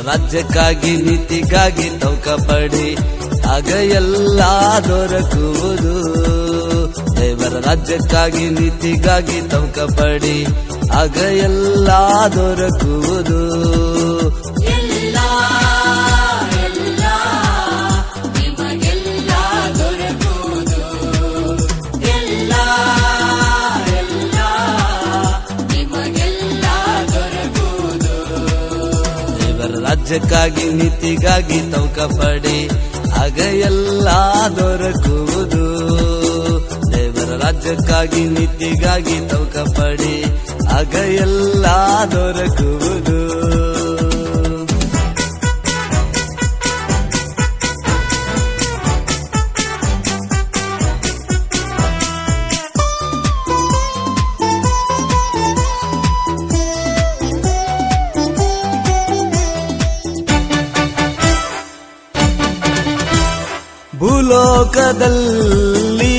ರಾಜ್ಯಕ್ಕಾಗಿ ನೀತಿಗಾಗಿ ತೌಕಪಡಿ ಆಗ ಎಲ್ಲ ದೊರಕುವುದು. ದೇವರ ರಾಜ್ಯಕ್ಕಾಗಿ ನೀತಿಗಾಗಿ ತೌಕಪಡಿ ಆಗ ಎಲ್ಲ ದೊರಕುವುದು. ರಾಜ್ಯಕ್ಕಾಗಿ ನೀತಿಗಾಗಿ ತೌಕಪಡಿ ಆಗ ಎಲ್ಲ ದೊರಕುವುದು. ದೇವರ ರಾಜ್ಯಕ್ಕಾಗಿ ನೀತಿಗಾಗಿ ತೌಕಪಡಿ ಆಗ ಎಲ್ಲ ದೊರಕುವುದು. ಭೂಲೋಕದಲ್ಲಿ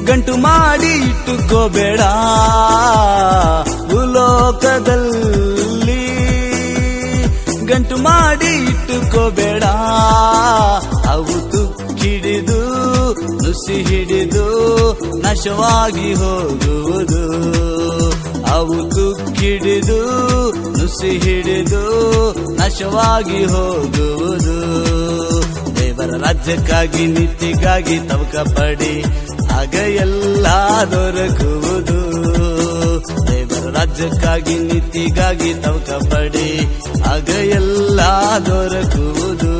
ಗಂಟು ಮಾಡಿ ಇಟ್ಟುಕೋಬೇಡ. ಭೂಲೋಕದಲ್ಲಿ ಗಂಟು ಮಾಡಿ ಇಟ್ಟುಕೋಬೇಡ. ಅವು ತುಕ್ಕಿಡಿದು ನುಸಿ ಹಿಡಿದು ನಾಶವಾಗಿ ಹೋಗುವುದು. ಅವು ತುಕ್ಕಿಡಿದು ನುಸಿ ಹಿಡಿದು ನಾಶವಾಗಿ ಹೋಗುವುದು. ದೇವರ ರಾಜ್ಯಕ್ಕಾಗಿ ನೀತಿಗಾಗಿ ತೌಕಪಡಿ ಆಗ ಎಲ್ಲ ದೊರಕುವುದು. ದೇವರ ರಾಜ್ಯಕ್ಕಾಗಿ ನೀತಿಗಾಗಿ ತೌಕಪಡಿ ಆಗ ಎಲ್ಲ ದೊರಕುವುದು.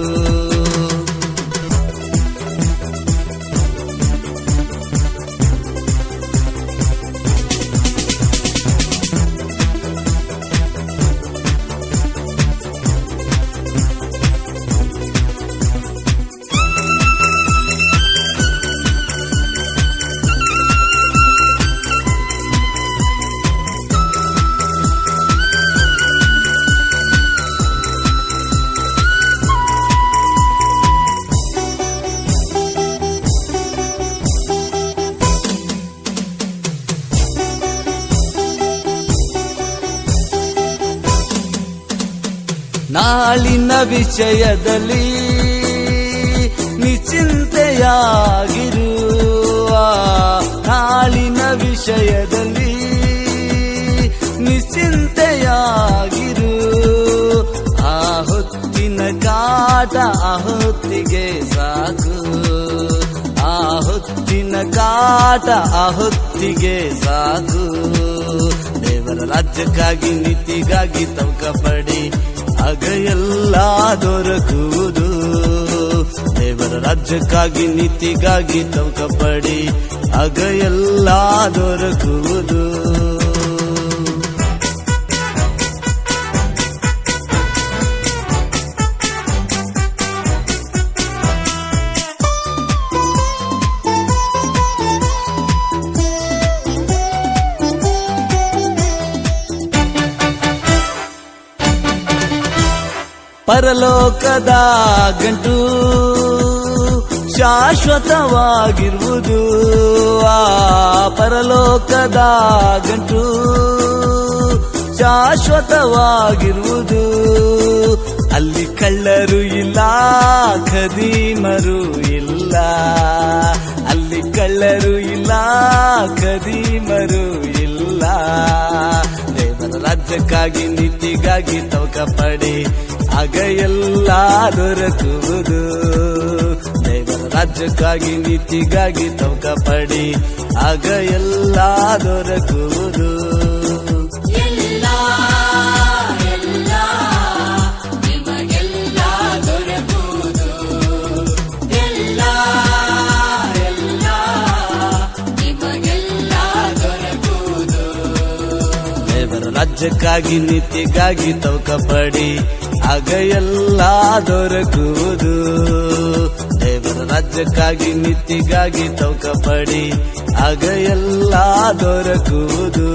ನಾಳಿನ ವಿಷಯದಲ್ಲಿ ನಿಶ್ಚಿಂತೆಯಾಗಿರುವ. ನಾಳಿನ ವಿಷಯದಲ್ಲಿ ನಿಶ್ಚಿಂತೆಯಾಗಿರು. ಆ ಹೊತ್ತಿನ ಕಾಟ ಆ ಹೊತ್ತಿಗೆ ಸಾಕು. ಆ ಹೊತ್ತಿನ ಕಾಟ ಆ ಹೊತ್ತಿಗೆ ಸಾಕು. ದೇವರ ರಾಜ್ಯಕ್ಕಾಗಿ ನೀತಿಗಾಗಿ ತೌಕಪಡಿ ಆಗ ಎಲ್ಲ ದೊರಕುವುದು. ದೇವರ ರಾಜ್ಯಕ್ಕಾಗಿ ನೀತಿಗಾಗಿ ತೌಕಪಡಿ ಆಗ ಎಲ್ಲ ದೊರಕುವುದು. ಪರಲೋಕದ ಗಂಟು ಶಾಶ್ವತವಾಗಿರುವುದು. ಆ ಪರಲೋಕದ ಗಂಟು ಶಾಶ್ವತವಾಗಿರುವುದು. ಅಲ್ಲಿ ಕಳ್ಳರು ಇಲ್ಲ, ಖದೀಮರು ಇಲ್ಲ. ಅಲ್ಲಿ ಕಳ್ಳರು ಇಲ್ಲ, ಖದೀಮರು ಇಲ್ಲ. ದೇವರ ರಾಜ್ಯಕ್ಕಾಗಿ ನೀತಿಗಾಗಿ ತೌಕಪಡಿ ಆಗ ಎಲ್ಲ ದೊರಕುವುದು. ದೇವರ ರಾಜ್ಯಕ್ಕಾಗಿ ನೀತಿಗಾಗಿ ತೌಕಪಡಿ ಆಗ ಎಲ್ಲ ದೊರಕುವುದು. ದೇವರ ರಾಜ್ಯಕ್ಕಾಗಿ ನೀತಿಗಾಗಿ ತೌಕಪಡಿ ಆಗ ಎಲ್ಲ ದೊರಕುವುದು. ದೇವರ ರಾಜ್ಯಕ್ಕಾಗಿ ನೀತಿಗಾಗಿ ತೌಕಪಡಿ ಆಗ ಎಲ್ಲ ದೊರಕುವುದು.